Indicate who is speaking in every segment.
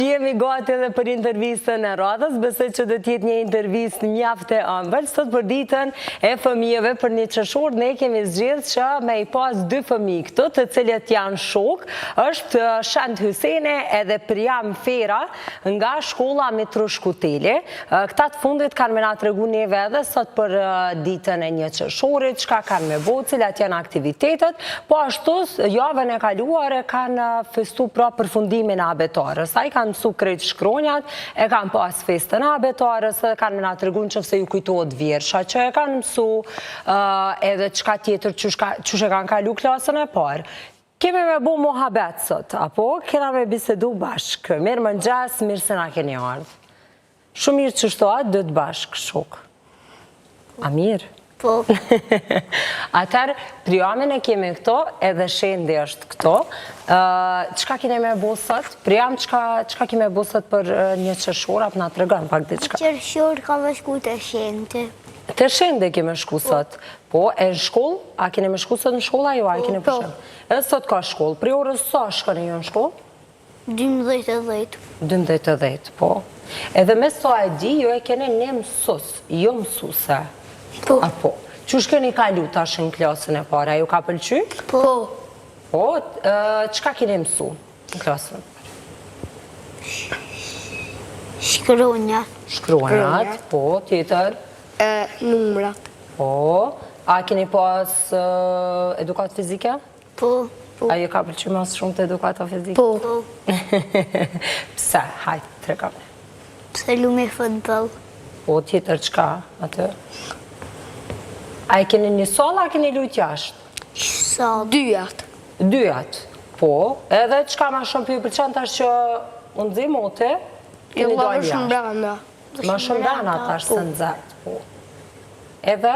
Speaker 1: Jemi gati edhe për intervistën e radhës, besoj që do t'jetë një intervistë mjaft e ëmbël. Sot për ditën e fëmijëve për një qershor ne kemi zgjedhur që me i pas dy fëmijë këtu, të cilët janë shok, është Shend Hyseni edhe Priam Fera nga shkolla Mitru Shkuteli. Këta të fundit kanë me na tregu neve edhe sot për ditën e një qershorit, çka kanë me bo, cilat janë aktivitetet, po ashtu javën e kaluar e kanë festu pra përfundimin e abetarës. Ai kanë mësu krejt shkronjat, e kanë pas festën abetarës, dhe kanë me na tregun që se ju kujtohet vjersha, që e kanë mësu edhe qka tjetër që e kanë kalu klasën e parë. Kemi me bo muhabet sot, apo kena me bisedu bashkë. Mirë mëngjes, mirë se na keni ardhë. Shumë mirë që shtoat, dhëtë bashkë, shok. A mirë?
Speaker 2: Po.
Speaker 1: Atër, Priamin e kemi këto, edhe Shendi është këto. Qka kene me bo sot? Priam, qka kene me bo sot për një qershor, apë na të regën pak dhe qka?
Speaker 2: Qershor ka me shku të Shendi.
Speaker 1: Të Shendi keme shku sot. Po, e në shkoll? A kene me shku sot në shkolla, jo? A kene
Speaker 2: Po.
Speaker 1: Edhe sot ka shkoll. Pri orës sa shkone jo në shkoll?
Speaker 2: 12:10.
Speaker 1: 12:10, po. Edhe me sa e di, jo e kene një mësus, jo mësuse.
Speaker 2: Po.
Speaker 1: Apo, që shkeni kalu tash në klasën e para, ju ka pëlqy?
Speaker 2: Po.
Speaker 1: Po, qka keni mësu në klasën e para?
Speaker 2: Shkronjat.
Speaker 1: Shkronjat, po, tjetër?
Speaker 2: Numrat.
Speaker 1: Po, a keni pas edukat fizike?
Speaker 2: Po.
Speaker 1: A ju ka pëlqy mas shumë të edukata fizike?
Speaker 2: Po.
Speaker 1: Pse, hajtë, trekame.
Speaker 2: Pse lume futbol.
Speaker 1: Po, tjetër qka atë? A e keni një sala, a keni lujt jashtë?
Speaker 2: Sa? Dyjat.
Speaker 1: Dyjat, po, edhe qka ma shumë për ju përqan tash që unë zi mote, keni dojnë jashtë.
Speaker 2: brana.
Speaker 1: Ma shumë brana tash se në zetë, po. Edhe,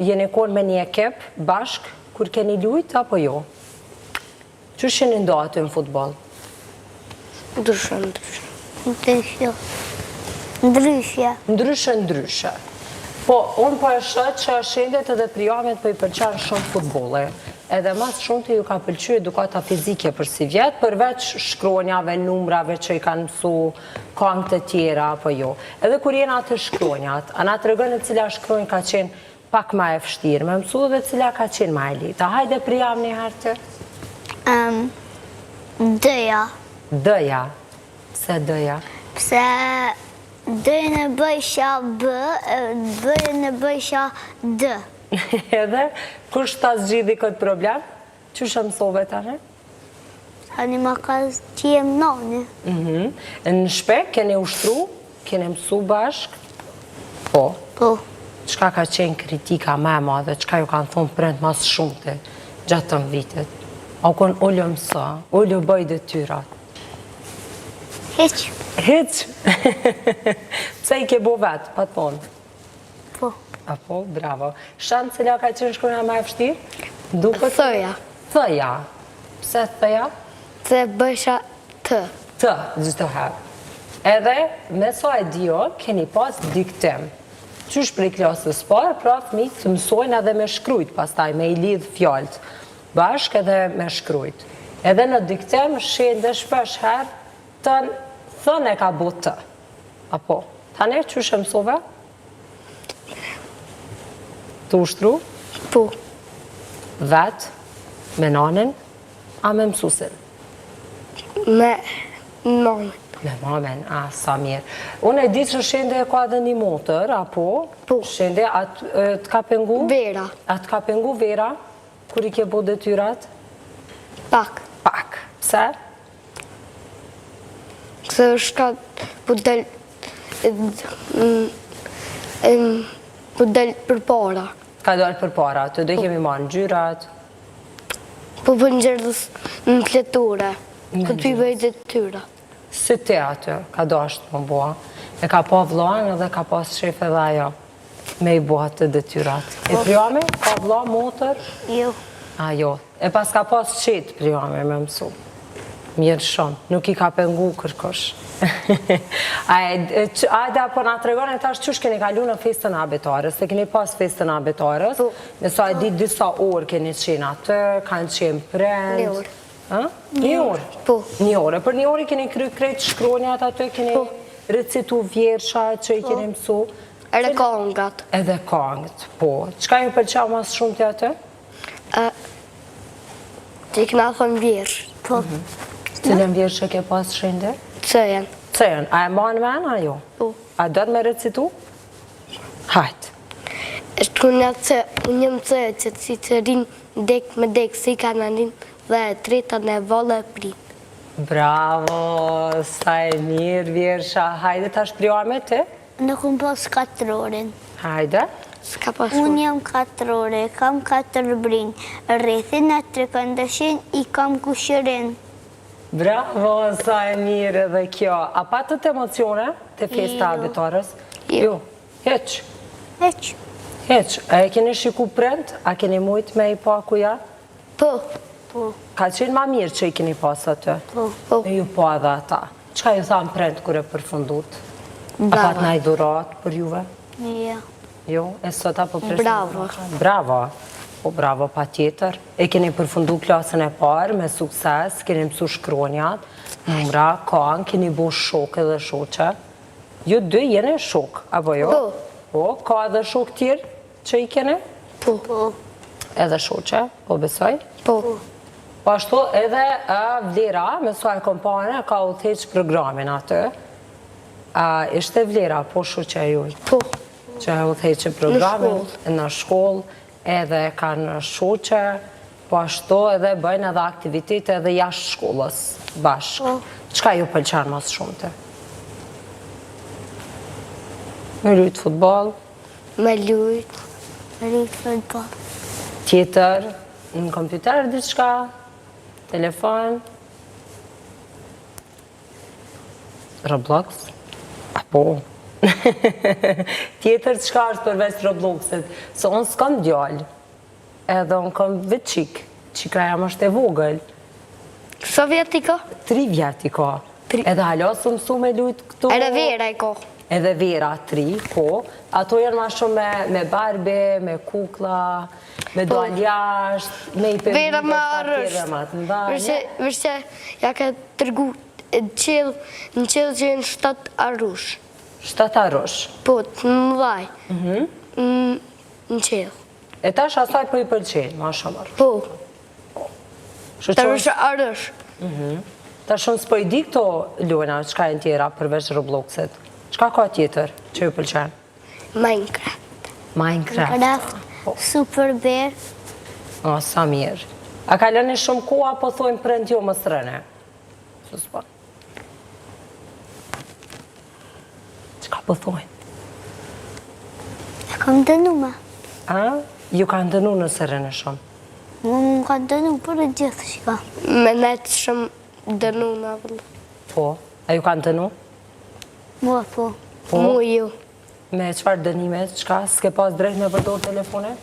Speaker 1: jeni konë me një ekip bashk, kur keni lujt, apo jo? Që sheni ndo aty në futbol?
Speaker 2: Ndryshë.
Speaker 1: Ndryshë. Po, unë po e shët që Shendet edhe Priamit po i përqanë shumë futbolle. Edhe mas shumë të ju ka pëlqy edukata fizike për si vjetë, përveç shkronjave, numrave që i kanë mësu kangë të tjera, apo jo. Edhe kur jena të shkronjat, a na të regën e cila shkronjë ka qenë pak ma e fështirë, me mësu dhe cila ka qenë ma e litë. A hajde Priam një herë të?
Speaker 2: Dëja.
Speaker 1: Dëja. Pse dëja?
Speaker 2: Pse dëjën e bëjsha B, dëjën e bëjsha D.
Speaker 1: Edhe, kush ta zgjidhi këtë problem? Që shëmsove tani?
Speaker 2: Tani ma ka qijem nani.
Speaker 1: Në shpe, keni ushtru, keni mësu bashk? Po.
Speaker 2: Po.
Speaker 1: Qka ka qenë kritika me madhe, qka ju kanë thonë prend mas shumë të gjatë të vitet? A u konë ullë mësa, ullë bëj dhe tyrat?
Speaker 2: Heq.
Speaker 1: Heq? Pse i ke bo vetë, pa të ponë?
Speaker 2: Po.
Speaker 1: Apo, bravo. Shanë cila ka qenë shkronja ma e fështirë?
Speaker 2: Thëja.
Speaker 1: Thëja. Pse thëja?
Speaker 2: Se bëjsha T.
Speaker 1: Të, gjithë të herë. Edhe, me so e dio, keni pas diktim. Qysh prej klasës parë, pra fëmijët të mësojnë edhe me shkrujt, pastaj me i lidhë fjallët, bashk edhe me shkrujt. Edhe në diktim, Shendi shpesh herë, thënë e ka bo të. Apo, tane, qysh e mësove? Të ushtru?
Speaker 2: Po.
Speaker 1: Vetë, me nanin, a me mësusin?
Speaker 2: Me mamen.
Speaker 1: Me mamen, a, sa mirë. Unë e di që Shendi e ka dhe një motor, apo?
Speaker 2: Po.
Speaker 1: Shendi, të ka pengu?
Speaker 2: Vera.
Speaker 1: A të ka pengu Vera, kur i ke bo detyrat?
Speaker 2: Pak.
Speaker 1: Pak. Pse?
Speaker 2: Se është ka po del për para.
Speaker 1: Ka dalë për para, të do i kemi marë në gjyrat?
Speaker 2: Po për njërës në fleture. Këtë për i bëjt dhe tyra.
Speaker 1: Si te aty, ka do ashtë më bua. E ka pa vlonë edhe ka pas shefe dhe ajo me i bua të detyrat. E Priami, ka vlo, motor?
Speaker 2: Jo.
Speaker 1: A jo. E pas ka pas qitë Priami me mësu. Mirë shumë, nuk i ka pengu kërkosh. Ajde, apo nga të regone tash qësh keni kalu në festën abetarës, se keni pas festën abetarës, nësa e di disa orë keni qenë atë, kanë qenë prend, Një orë?
Speaker 3: Po.
Speaker 1: Një orë. Për një orë i keni kry kretë shkronjat aty, keni recitu vjersha që i keni mësu?
Speaker 3: Edhe kongat.
Speaker 1: Edhe kongët, po. Qka ju pëlqa mas shumë të aty?
Speaker 3: Që i këna thënë vjersh.
Speaker 2: Po.
Speaker 1: Cilën vjershë ke pas shende?
Speaker 3: Cëjen.
Speaker 1: Cëjën, a e manë men, a jo?
Speaker 3: Po.
Speaker 1: A do të me recitu? Hajtë.
Speaker 3: Është unë jëmë cëjë që si të rinë dek me dek, si ka në rinë dhe treta në vole e pritë.
Speaker 1: Bravo, sa e mirë vjersha. Hajde, ta shprioa me te?
Speaker 2: Nuk unë pas 4 orën.
Speaker 1: Hajde.
Speaker 3: S'ka pas
Speaker 2: Unë jam 4 ore, kam 4 brinë. Rrethin e 3 këndëshin, i kam kushërin.
Speaker 1: Bravo, sa e mirë edhe kjo. A patët emocione të festa abitarës? Jo. Heq.
Speaker 2: Heq.
Speaker 1: Heq. A e keni shiku prend? A keni mujt me i pa ku ja?
Speaker 3: Po.
Speaker 2: Po.
Speaker 1: Ka qenë ma mirë që i keni pas atë?
Speaker 2: Po.
Speaker 1: E ju po edhe ata. Qka ju thamë prend kër e përfundut? A pat
Speaker 3: Bravo.
Speaker 1: na i durat për juve?
Speaker 2: Ja.
Speaker 1: Jo, e sot apo presim?
Speaker 3: Bravo.
Speaker 1: Bravo. Po bravo pa tjetër. E keni përfundu klasën e parë me sukses, keni mësu shkronjat, numra, kanë, keni bo shok edhe shoqe. Ju dy jene shok, apo jo?
Speaker 3: Po.
Speaker 1: Po, ka edhe shok tjerë që i kene?
Speaker 3: Po.
Speaker 2: Po.
Speaker 1: Edhe shoqe, po besoj?
Speaker 3: Po.
Speaker 1: Po ashtu edhe Vlera, me saj kompane, ka u theq programin atë. Ishte Vlera, po shoqe juj.
Speaker 3: Po.
Speaker 1: Që u theqe programin në shkollë, edhe kanë shoqe, po ashtu edhe bëjnë edhe aktivitete edhe jashtë shkollës bashkë. Qka ju pëlqen mas shumë të? Me lujtë futbol,
Speaker 3: Me lujt.
Speaker 2: Rritë futbol.
Speaker 1: tjetër, në kompjuter diçka, telefon, Roblox, apo. Tjetër qka është përveç Robloxit, se unë s'kam djallë, edhe unë kam veçik, qika jam është e vogël,
Speaker 3: Sa vjeti ka?
Speaker 1: 3 vjet i ka, edhe halo së mësu me lujtë këtu.
Speaker 3: Edhe vera i ka.
Speaker 1: Edhe vera 3, po, ato janë ma shumë me barbe, me kukla, me dojnë jashtë, me i përgjit
Speaker 3: Vera më arësht. Vërse ja ka tërgu në qilë që në 7 arush.
Speaker 1: 7 arush.
Speaker 3: Po, të më vaj. Në qilë.
Speaker 1: E tash asaj po i pëlqenë, ma shumë arrush.
Speaker 3: Po,
Speaker 1: Shë
Speaker 3: të
Speaker 1: qonë-
Speaker 3: rëshë arësh.
Speaker 1: Ta shumë s'po i di këto luena, qka e në tjera përveç Robloxit. Qka ka tjetër që ju pëlqenë?
Speaker 3: Minecraft.
Speaker 1: Minecraft.
Speaker 2: Minecraft. Super Bear.
Speaker 1: O, sa mirë. A ka lëni shumë koha, po thojnë prend jo më sërëne? Së s'po. Qka po thojnë?
Speaker 2: E kam dënu me.
Speaker 1: A? Ju ka ndënu në sërëne shumë?
Speaker 2: Më ka dënu për e gjithë shka.
Speaker 3: Me netë shumë dënu në vëllë.
Speaker 1: Po. A ju ka ndënu?
Speaker 2: Mua po.
Speaker 3: Mu ju.
Speaker 1: Me qëfar dënimet, qka s'ke pas drejt me përdor telefone?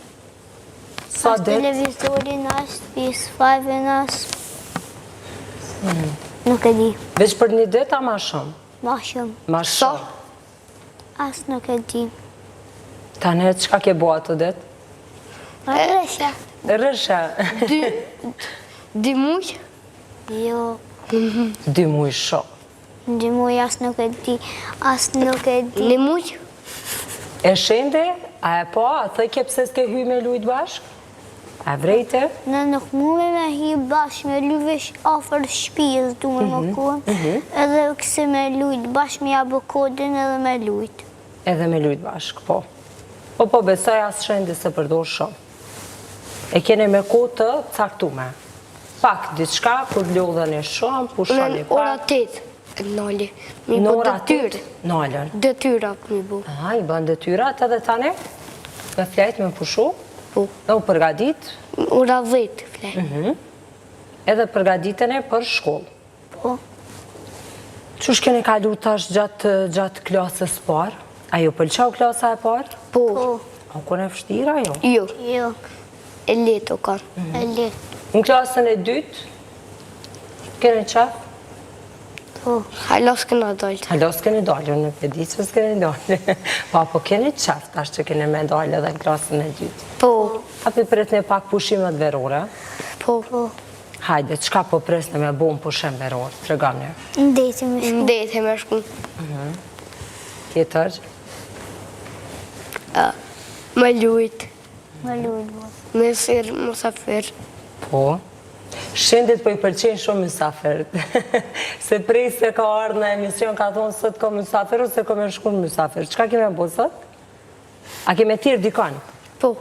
Speaker 1: Sa
Speaker 2: As
Speaker 1: det?
Speaker 2: televizorin, as PS5-in, as... Nuk e di.
Speaker 1: Veç për një det, a ma shumë?
Speaker 2: Ma shumë.
Speaker 1: Ma
Speaker 3: Sa?
Speaker 1: shumë.
Speaker 2: As nuk e di.
Speaker 1: Tane, qka ke bo ato det?
Speaker 2: Rresha.
Speaker 1: Rësha.
Speaker 3: 2 muj?
Speaker 2: Jo.
Speaker 1: 2 muj shumë.
Speaker 2: Në muj as nuk e di. As nuk e di.
Speaker 3: 1 muj?
Speaker 1: E shende, a e po, a thëj ke pse s'ke hy me lujt bashk? A vrejte?
Speaker 2: Në nuk mume me hi bashkë me luvesh afer shpijës du me më konë. Edhe këse me lujt bashkë me jabë kodin edhe me lujt.
Speaker 1: Edhe me lujt bashk, po. Po, besoj as shende se përdor shumë. E kene me kohë të caktume. Pak, diçka, kur lodhen e shumë, pushoni
Speaker 3: Në ora
Speaker 1: pak.
Speaker 3: 8. Nëli. Mi
Speaker 1: Në
Speaker 3: po
Speaker 1: ora
Speaker 3: dëtyrë.
Speaker 1: 8, nalën.
Speaker 3: Dëtyrat mi bu.
Speaker 1: Aha, i bën detyrat edhe tane? Me flejt, me pushu?
Speaker 3: Po.
Speaker 1: Dhe u përgadit?
Speaker 3: Ora 10 flej.
Speaker 1: Edhe përgaditene për shkollë.
Speaker 2: Po.
Speaker 1: Qush keni kalu tash gjatë klasës parë? A ju pëlqau klasa e parë?
Speaker 3: Po.
Speaker 1: A kone fështira, jo?
Speaker 3: Jo.
Speaker 2: Jo.
Speaker 3: E leto kanë.
Speaker 2: E le.
Speaker 1: Në klasën e dytë, kene qaf?
Speaker 2: Po.
Speaker 3: Hajlo s'këna dojtë.
Speaker 1: Halo, s'keni dalë, nuk e di që s'keni dalë. Po keni qaf tash që keni me dalë edhe në klasën e dytë.
Speaker 3: Po.
Speaker 1: Hapi pret një pak pushimet verore.
Speaker 3: Po.
Speaker 1: Hajde, qka po presne me bu në pushim veror? Tregani.
Speaker 2: Ndeti me shku.
Speaker 3: Ndeti me shku.
Speaker 1: Tjetër?
Speaker 3: Me lujt.
Speaker 2: Me lujt bo.
Speaker 3: Me sirë musafir.
Speaker 1: Po. Shindit po i pëlqen shumë mysafirët. Se prej se ka ardhë në emision ka thonë sot ka mysafir ose ka me shku në mysafir. Qka keme bo sot? A keme tirë dikon?
Speaker 3: Po,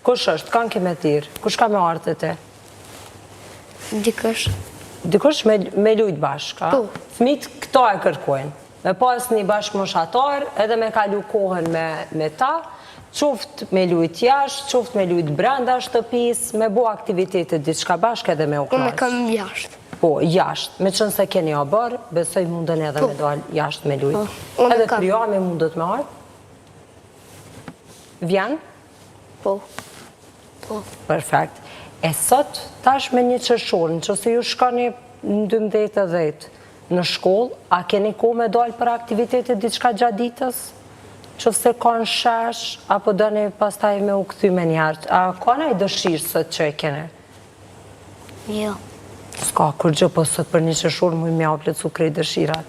Speaker 1: Kush është? Kanë keme tirë? Kush ka me ardhë të te?
Speaker 3: dikësh.
Speaker 1: Dikush me lujt bashka.
Speaker 3: Po.
Speaker 1: Fmit këto e kërkojnë. Me pas një bashkëmoshatar edhe me kalu kohën me ta, qoft me lujt jashtë, qoft me lujt brenda shtëpis, me bo aktivitetet diçka bashkë edhe me u
Speaker 3: Unë
Speaker 1: knaqë.
Speaker 3: kam jashtë.
Speaker 1: Po, jashtë. Me qënë se keni a bërë, besoj mundën edhe me dalë jashtë me lujt.
Speaker 3: Po, unë
Speaker 1: Edhe
Speaker 3: kam.
Speaker 1: Priami mundët me ardhë? Vjen?
Speaker 3: Po. Po.
Speaker 1: Perfekt. E sot, tash me një qëshorë, në që se ju shkani në 12-10 në shkollë, a keni ko me dalë për aktivitetet diçka gjatë ditës? Që se kanë shesh, apo dëni pastaj me u këthy me njerë? A ka i dëshirë sot që e kene?
Speaker 2: Jo.
Speaker 1: Ska, kur gjë, po sot për një qëshorë mu i mja u plecu krej dëshirat.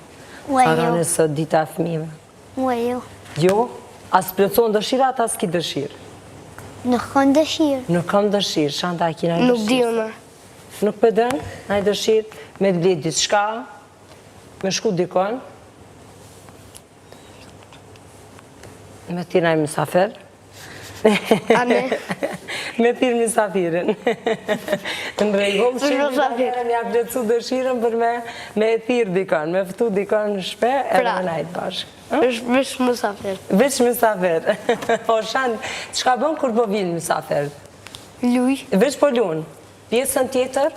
Speaker 2: Ue
Speaker 1: Sa
Speaker 2: jo.
Speaker 1: rënë sot dita e fëmive.
Speaker 2: Ue jo.
Speaker 1: Jo, as plecon dëshirat, as ki dëshirë.
Speaker 2: Nuk kanë dëshirë.
Speaker 1: Nuk kam dëshirë, shanta a kina i
Speaker 3: Nuk di
Speaker 1: dëshirë.
Speaker 3: unë.
Speaker 1: Nuk pëdën, na i dëshirë, me të bletë diçka, me shku dikon, me tina i mësafer,
Speaker 3: A ne?
Speaker 1: me thirë mësafirin. Në regullë, që një
Speaker 3: Mysafir.
Speaker 1: mësafirin ja plecu dëshirën për me thirë dikon, me fëtu dikon në shpe, edhe
Speaker 3: Pra.
Speaker 1: me najtë bashkë.
Speaker 3: është vish musafir.
Speaker 1: Veç mësafer. O shanë, qka bën kur po vinë mësafer?
Speaker 3: Luj.
Speaker 1: Veç po lunë. Pjesën tjetër?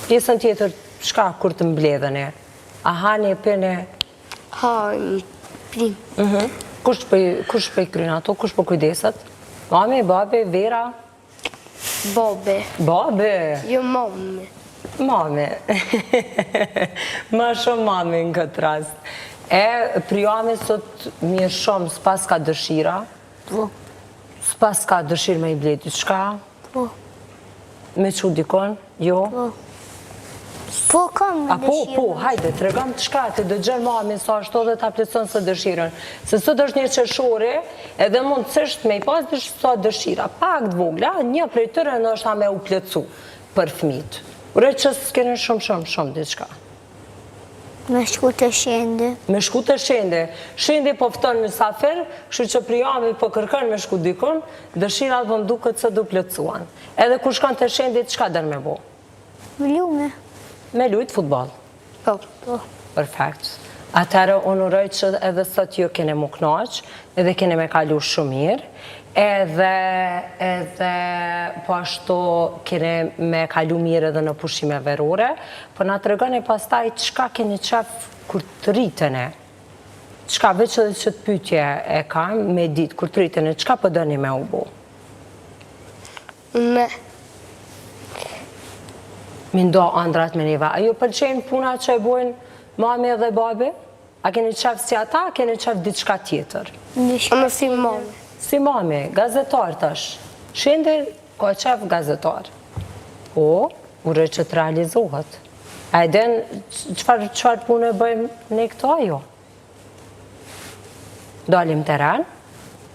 Speaker 1: Pjesën tjetër, shka kur të mbledhen e? A hani e pene?
Speaker 3: Ha, një prim.
Speaker 1: Kush për i krynë ato? Kush për kujdeset? Mami, babi, Vera?
Speaker 3: Bobe.
Speaker 1: Babi?
Speaker 3: Jo mami.
Speaker 1: Mami. Ma shumë mami në këtë rast. E, Priami sot mirë shumë, s'pas ka dëshira?
Speaker 2: Po.
Speaker 1: S'pas ka dëshirë me i bledi qka?
Speaker 2: Po.
Speaker 1: Me që dikon? Jo?
Speaker 2: Po. Po kam
Speaker 1: A po,
Speaker 2: dëshirë.
Speaker 1: po, hajde, të regam të shka, të dëgjën mami sa ashtu dhe ta plecon së dëshirën. Se sot është një qëshore, edhe mund të cështë me i pas sa dëshira. Pak të vogla, një prej tëre në është a me u plecu për fmit. Ure që s'kene shumë diçka.
Speaker 2: Me shku të shende.
Speaker 1: Me shku të shende. Shende po fëton mësafer, kështu që Priami po kërkën me shku dikon, dëshirat po mduket se du plecuan. Edhe kur shkon të shende, qka dërë me bo?
Speaker 2: Me lume.
Speaker 1: Me lujt futbol.
Speaker 3: Po.
Speaker 2: Po.
Speaker 1: Perfekt. Atërë unë uroj që edhe sot ju kene mu knaq, edhe kene me kalu shumë mirë, edhe po ashtu kene me kalu mirë edhe në pushime verore, po nga të regoni pastaj qka keni qef kur të rritene, qka veç edhe që të pytje e kam me ditë kur të rritene, qka po dëni me u bo?
Speaker 3: Me.
Speaker 1: Mi ndo andrat me neva. A ju pëlqenë puna që e bojnë mami dhe babi? A keni qef si ata, a keni qef diçka tjetër?
Speaker 3: Unë si mami.
Speaker 1: Si mami, gazetar tash. Shende ka qef gazetar. Po, uroj që të realizohet. A e den qëfar punë e bëjmë ne këto ajo? Dalim teren,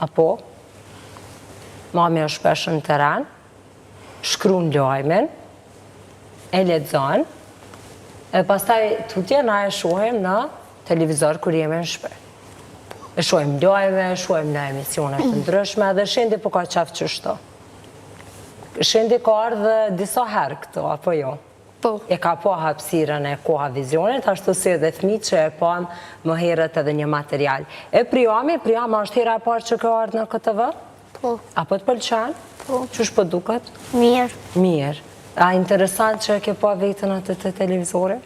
Speaker 1: apo? Mami është shpeshë në teren, shkruan lajmen, e lexon, e pastaj tutje na e shohim në televizor kur jemi në shtëpi. E shohim lajme, shohim në emisione të ndryshme, dhe Shendi po ka qef qështo. Shendi ka ardhë disa herë këto, apo jo?
Speaker 3: Po.
Speaker 1: E ka po hapësirën e koha vizionit, ashtu si edhe fëmijët që e pam më herët edhe një material. E Priami është hera e parë që ka ardhë në KTV?
Speaker 2: Po.
Speaker 1: Apo të pëlqen?
Speaker 2: Po.
Speaker 1: Qysh po duket?
Speaker 2: Mirë.
Speaker 1: Mirë. A interesant që e ke po vetën atë të televizore?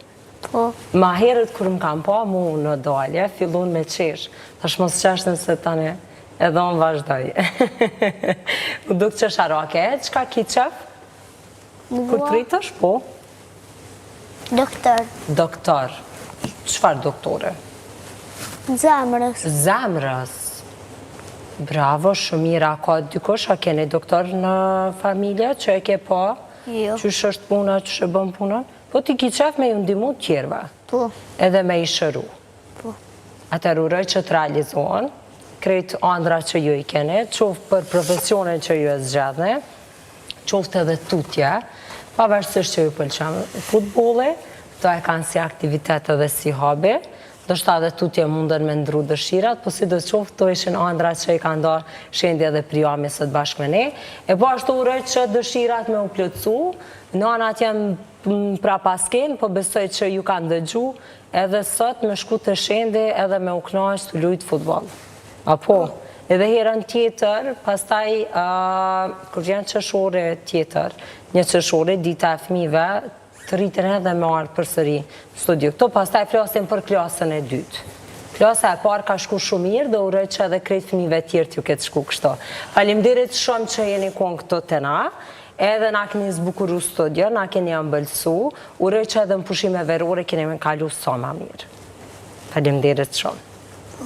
Speaker 2: Po.
Speaker 1: Ma herët kër më kam po mu në dalje, fillun me qesh. Tash mos qeshtën se tani edhe unë vazhdoj. U duk që sharake, qka ki qef? Kur të rritësh, po?
Speaker 2: Doktor.
Speaker 1: Doktor. Qfar doktore?
Speaker 2: Zemrës.
Speaker 1: Zemrës. Bravo, shumë mira. Ka dikush, a keni doktor në familje që e ke po?
Speaker 2: Jo.
Speaker 1: Qysh është puna, qysh e bën punën? Po ti ki qef me ju ndimu të tjerëve.
Speaker 2: Po.
Speaker 1: Edhe me i shëru.
Speaker 2: Po.
Speaker 1: Atër uroj që të realizohen, krejt andra që ju i kene, qoftë për profesionin që ju e zgjadhne, qoftë edhe tutje, pavarësisht që ju pëlqen futbolli, to e kanë si aktivitet edhe si hobi, do shta dhe tutje mundën me ndru dëshirat, po si do qoftë to ishin andrat që i kanë darë shendje dhe prijami sot bashkë me ne, e po ashtu uroj që dëshirat me u plotësu, nanat jam pra pasken, po besoj që ju kanë dëgju, edhe sot me shku të shendje edhe me u knaqë të lujtë futbol. Apo, edhe herën tjetër, pastaj, kur janë qëshore tjetër, një qëshore, dita e fmive, të rritën edhe me ardhë për sëri studio. Këto pastaj flasim për klasën e dytë. Klasa e parë ka shku shumë mirë dhe uroj që edhe krejt fëmijëve tjerë t'ju ketë shku kështu. Faleminderit shumë që jeni konë këto të na, edhe na keni zbukuru studio, na keni ëmbëlsu, uroj që edhe në pushime verore keni me kalu sa ma mirë. Faleminderit shumë.